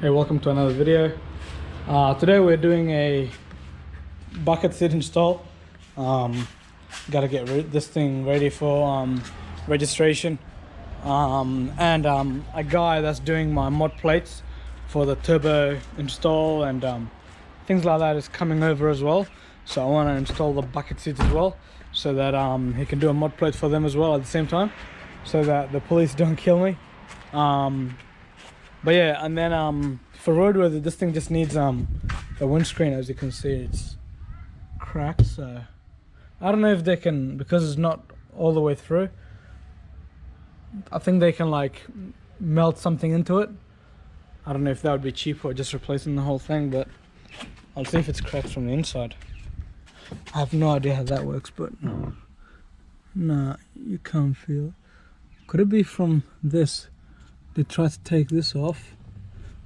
Hey, welcome to another video. Today we're doing a bucket seat install. Gotta get this thing ready for registration. A guy that's doing my mod plates for the turbo install and things like that is coming over as well. So I want to install the bucket seats as well, so that he can do a mod plate for them as well at the same time, so that the police don't kill me. But yeah, and then for roadworthy, this thing just needs the windscreen. As you can see, it's cracked, so I don't know if they can, because it's not all the way through, I think they can like melt something into it. I don't know if that would be cheaper or just replacing the whole thing, but I'll see if it's cracked from the inside. I have no idea how that works, but no, you can't feel it. Could it be from this? They tried to take this off,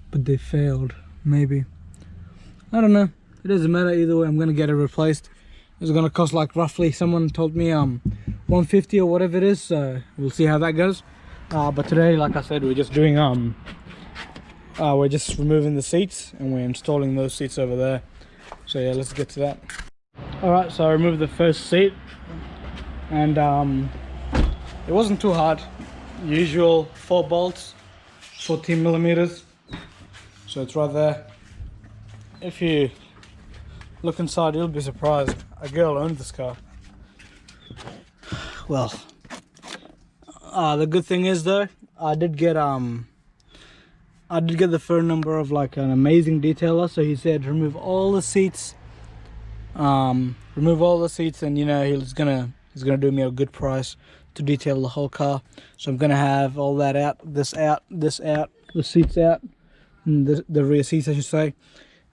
but they failed. Maybe. I don't know. It doesn't matter either way. I'm gonna get it replaced. It's gonna cost like roughly, someone told me 150 or whatever it is. So we'll see how that goes. But today, like I said, we're just doing we're just removing the seats and we're installing those seats over there. So yeah, let's get to that. All right. So I removed the first seat, and it wasn't too hard. Usual 4 bolts, 14 millimeters, so it's right there. If you look inside, you'll be surprised. A girl owned this car. Well, the good thing is though, I did get the phone number of like an amazing detailer. So he said remove all the seats, and you know, he's gonna do me a good price to detail the whole car. So I'm gonna have all that out, this out, the seats out, and the rear seats I should say,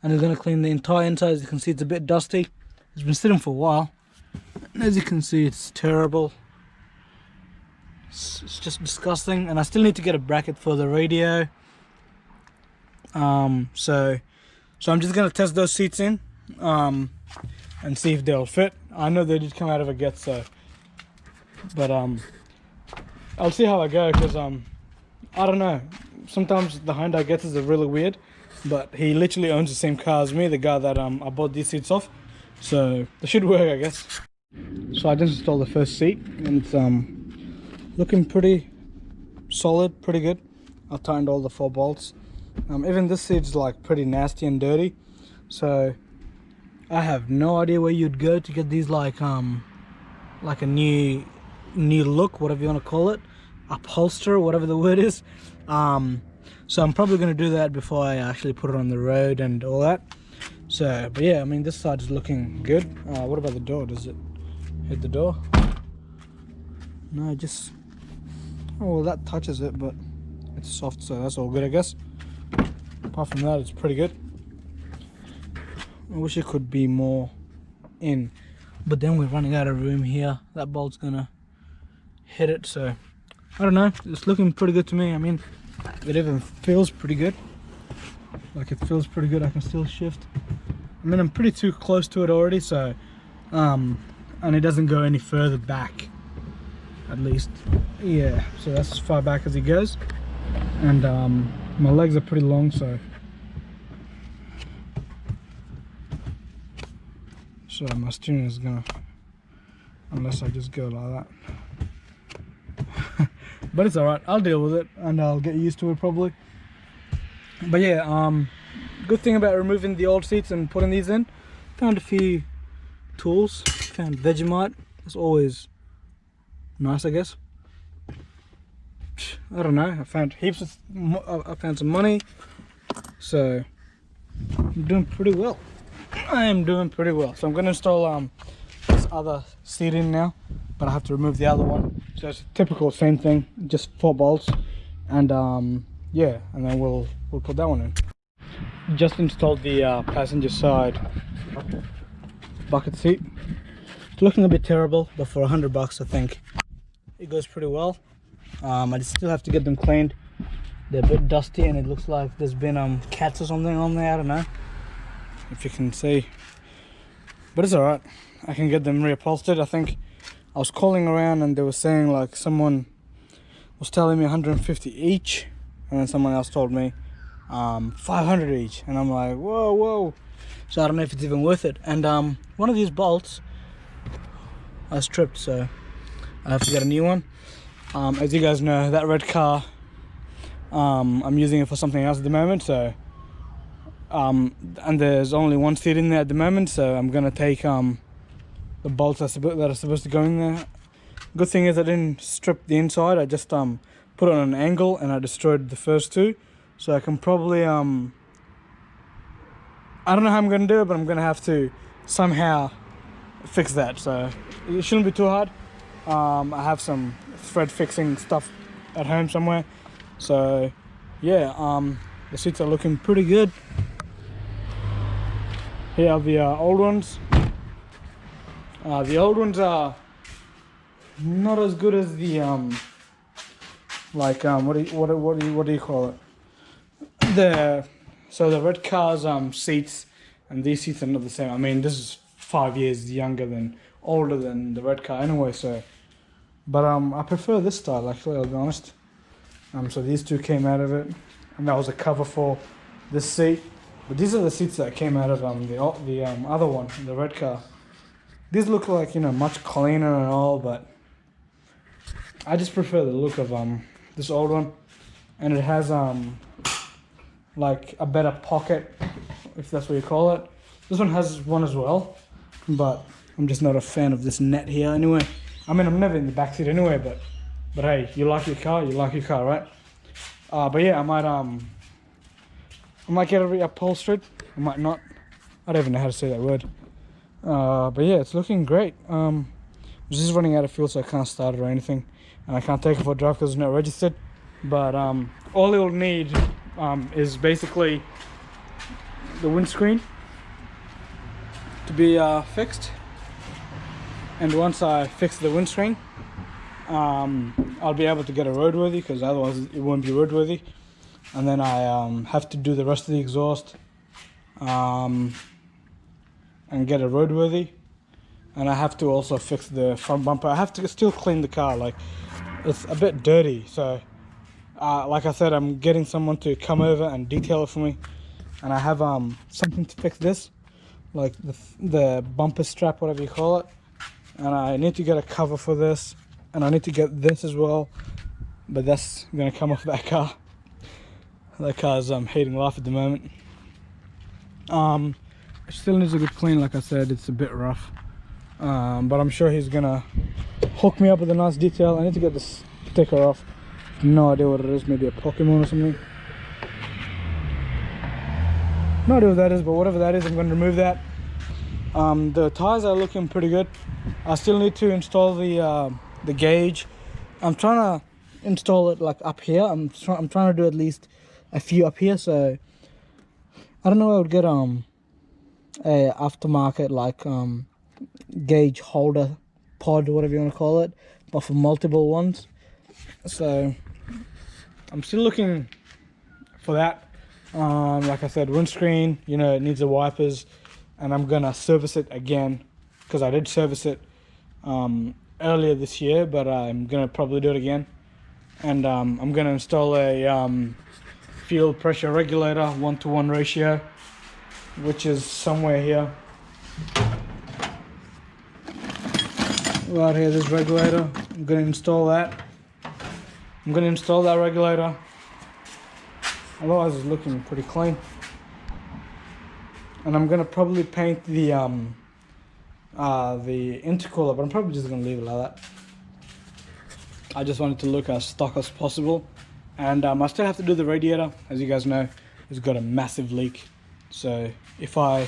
and I'm gonna clean the entire inside. As you can see, it's a bit dusty. It's been sitting for a while, and as you can see, it's terrible. It's just disgusting, and I still need to get a bracket for the radio. So I'm just gonna test those seats in and see if they'll fit. I know they did come out of a getz, so, but I'll see how I go, because I don't know, sometimes the Hyundai Getzes are really weird, but he literally owns the same car as me, the guy that I bought these seats off, so it should work, I guess. So I just installed the first seat, and it's looking pretty solid, pretty good. I tightened all the 4 bolts. Even this seat's like pretty nasty and dirty, so I have no idea where you'd go to get these like a new look, whatever you want to call it, upholster, whatever the word is. So I'm probably going to do that before I actually put it on the road and all that. So, but yeah, I mean, this side is looking good. What about the door? Does it hit the door? No, just, oh well, that touches it, but it's soft, so that's all good, I guess. Apart from that, it's pretty good. I wish it could be more in, but then we're running out of room here. That bolt's gonna hit it, so I don't know. It's looking pretty good to me. I mean, it even feels pretty good. Like, it feels pretty good. I can still shift. I mean, I'm pretty too close to it already, so and it doesn't go any further back, at least. Yeah, so that's as far back as it goes, and my legs are pretty long, so my steering is gonna, unless I just go like that. But it's alright, I'll deal with it and I'll get used to it probably. But yeah, good thing about removing the old seats and putting these in, found a few tools. Found Vegemite. It's always nice, I guess. I don't know, I found heaps of, I found some money, so I'm doing pretty well. I am doing pretty well. So I'm going to install this other seat in now, but I have to remove the other one. So it's a typical same thing, just 4 bolts, and yeah, and then we'll put that one in. Just installed the passenger side bucket seat. It's looking a bit terrible, but for $100 I think it goes pretty well. I just still have to get them cleaned. They're a bit dusty, and it looks like there's been cats or something on there. I don't know if you can see, but it's alright. I can get them reupholstered. I think I was calling around and they were saying like someone was telling me 150 each, and then someone else told me $500 each, and I'm like, whoa. So I don't know if it's even worth it. And one of these bolts I stripped, so I have to get a new one. As you guys know, that red car, I'm using it for something else at the moment, so and there's only one seat in there at the moment, so I'm gonna take the bolts that are supposed to go in there. Good thing is I didn't strip the inside, I just put it on an angle and I destroyed the first two, so I can probably I don't know how I'm gonna do it, but I'm gonna have to somehow fix that, so it shouldn't be too hard. I have some thread fixing stuff at home somewhere, so yeah, the seats are looking pretty good. Here are the old ones. The old ones are not as good as the what do you call it? The red car's seats and these seats are not the same. I mean, this is 5 years older than the red car anyway, so but I prefer this style actually, I'll be honest. So these two came out of it, and that was a cover for this seat. But these are the seats that came out of the other one, the red car. These look like, much cleaner and all, but I just prefer the look of this old one, and it has like a better pocket, if that's what you call it. This one has one as well, but I'm just not a fan of this net here anyway. I mean, I'm never in the back seat anyway, but hey, you like your car, right? But yeah, I might get it reupholstered, I might not. I don't even know how to say that word. But yeah, it's looking great. This is running out of fuel, so I can't start it or anything, and I can't take it for a drive because it's not registered. But all it will need is basically the windscreen to be fixed, and once I fix the windscreen, I'll be able to get it roadworthy, because otherwise it won't be roadworthy. And then I have to do the rest of the exhaust and get it roadworthy, and I have to also fix the front bumper. I have to still clean the car, like it's a bit dirty, so like I said, I'm getting someone to come over and detail it for me, and I have something to fix this, like the bumper strap, whatever you call it, and I need to get a cover for this, and I need to get this as well, but that's gonna come off that car. That car's hating life at the moment. It still needs a good clean, like I said, it's a bit rough, but I'm sure he's gonna hook me up with a nice detail. I need to get this sticker off. No idea what it is, maybe a Pokemon or something. No idea what that is, but whatever that is, I'm going to remove that. The tires are looking pretty good. I still need to install the gauge. I'm trying to install it like up here. I'm trying to do at least a few up here, so I don't know, I would get a aftermarket like gauge holder pod, whatever you want to call it, but for multiple ones. So I'm still looking for that. Like I said, windscreen, it needs the wipers, and I'm gonna service it again, because I did service it earlier this year, but I'm gonna probably do it again. And I'm gonna install a fuel pressure regulator 1-to-1 ratio, which is somewhere here. Right here, this regulator. I'm gonna install that. I'm gonna install that regulator. Otherwise, it's looking pretty clean. And I'm gonna probably paint the intercooler, but I'm probably just gonna leave it like that. I just want it to look as stock as possible. And I still have to do the radiator. As you guys know, it's got a massive leak. So if I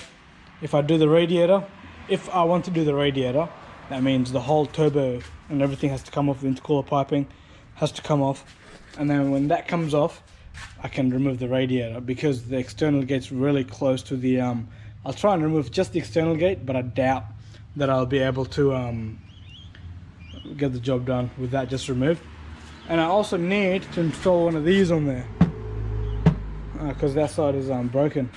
do the radiator, if I want to do the radiator, that means the whole turbo and everything has to come off, the intercooler piping has to come off. And then when that comes off, I can remove the radiator, because the external gate's really close to the I'll try and remove just the external gate, but I doubt that I'll be able to get the job done with that just removed. And I also need to install one of these on there, because that side is broken.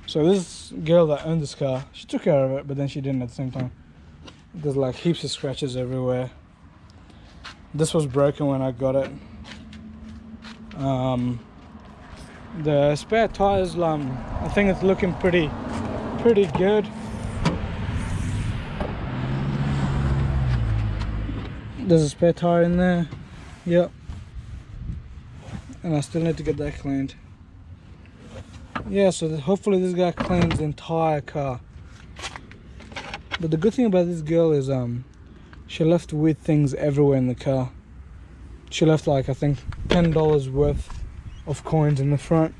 So this girl that owned this car, she took care of it, but then she didn't at the same time. There's like heaps of scratches everywhere. This was broken when I got it. The spare tires, I think it's looking pretty good. There's a spare tire in there. Yep. And I still need to get that cleaned. Yeah, so hopefully this guy cleans the entire car. But the good thing about this girl is she left weird things everywhere in the car. She left like, I think, $10 worth of coins in the front.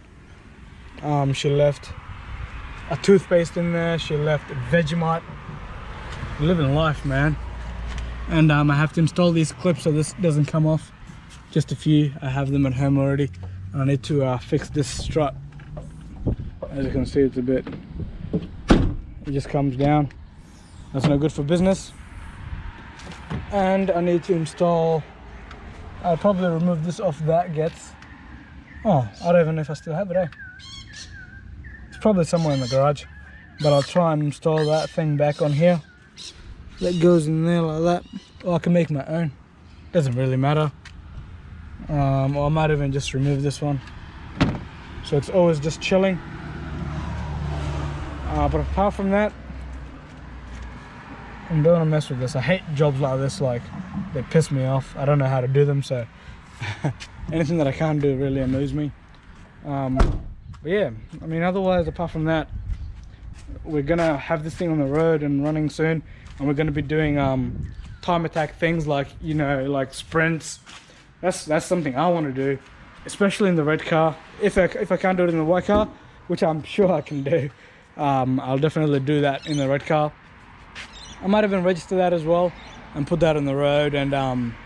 She left a toothpaste in there. She left Vegemite. Living life, man. And I have to install these clips so this doesn't come off. Just a few. I have them at home already. And I need to fix this strut. As you can see, it's a bit, it just comes down. That's no good for business. And I need to install, I'll probably remove this off that getz. Oh, I don't even know if I still have it, eh? It's probably somewhere in the garage. But I'll try and install that thing back on here. That goes in there like that. Or I can make my own. Doesn't really matter. Or I might even just remove this one. So it's always just chilling. But apart from that, I don't want to mess with this. I hate jobs like this, like they piss me off. I don't know how to do them, so anything that I can't do really annoys me. But yeah, I mean, otherwise, apart from that, we're gonna have this thing on the road and running soon, and we're gonna be doing time attack things like, you know, like sprints. That's something I want to do, especially in the red car. If I can't do it in the white car, which I'm sure I can do, I'll definitely do that in the red car. I might even register that as well and put that on the road and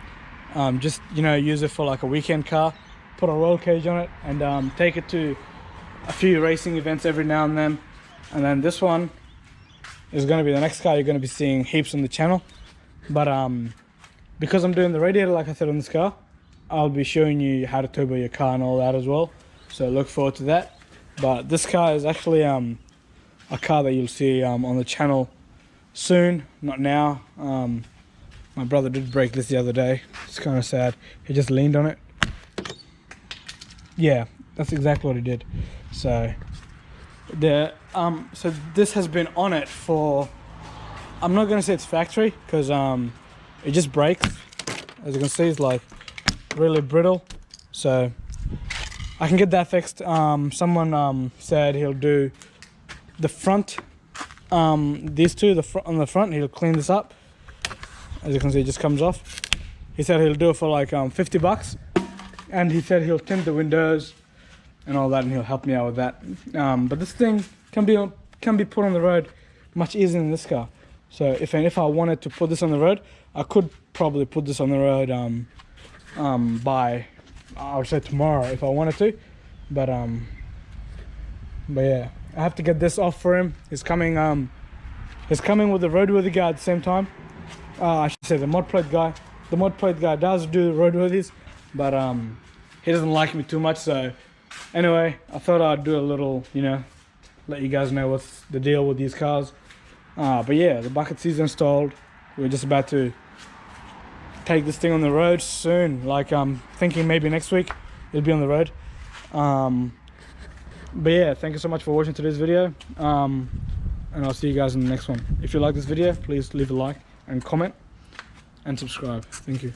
just, you know, use it for like a weekend car, put a roll cage on it and take it to a few racing events every now and then. And then this one is going to be the next car you're going to be seeing heaps on the channel. But because I'm doing the radiator like I said on this car, I'll be showing you how to turbo your car and all that as well. So look forward to that. But this car is actually a car that you'll see on the channel soon, not now. My brother did break this the other day. It's kind of sad. He just leaned on it. Yeah, that's exactly what he did. So so this has been on it for, I'm not gonna say it's factory because it just breaks. As you can see, it's like really brittle. So I can get that fixed. Someone said he'll do the front, these two, on the front, he'll clean this up. As you can see, it just comes off. He said he'll do it for like 50 bucks. And he said he'll tint the windows and all that, and he'll help me out with that. But this thing can be put on the road much easier than this car. So if I wanted to put this on the road, I could probably put this on the road by, I would say tomorrow if I wanted to. But yeah, I have to get this off for him. He's coming with the roadworthy guy at the same time. I should say the mod plate guy. The mod plate guy does do roadworthies, but he doesn't like me too much. So anyway, I thought I'd do a little, you know, let you guys know what's the deal with these cars. But yeah, the bucket seat's installed. We're just about to take this thing on the road soon. Like I'm thinking maybe next week it'll be on the road. But yeah, thank you so much for watching today's video. And I'll see you guys in the next one. If you like this video, please leave a like and comment and subscribe. Thank you.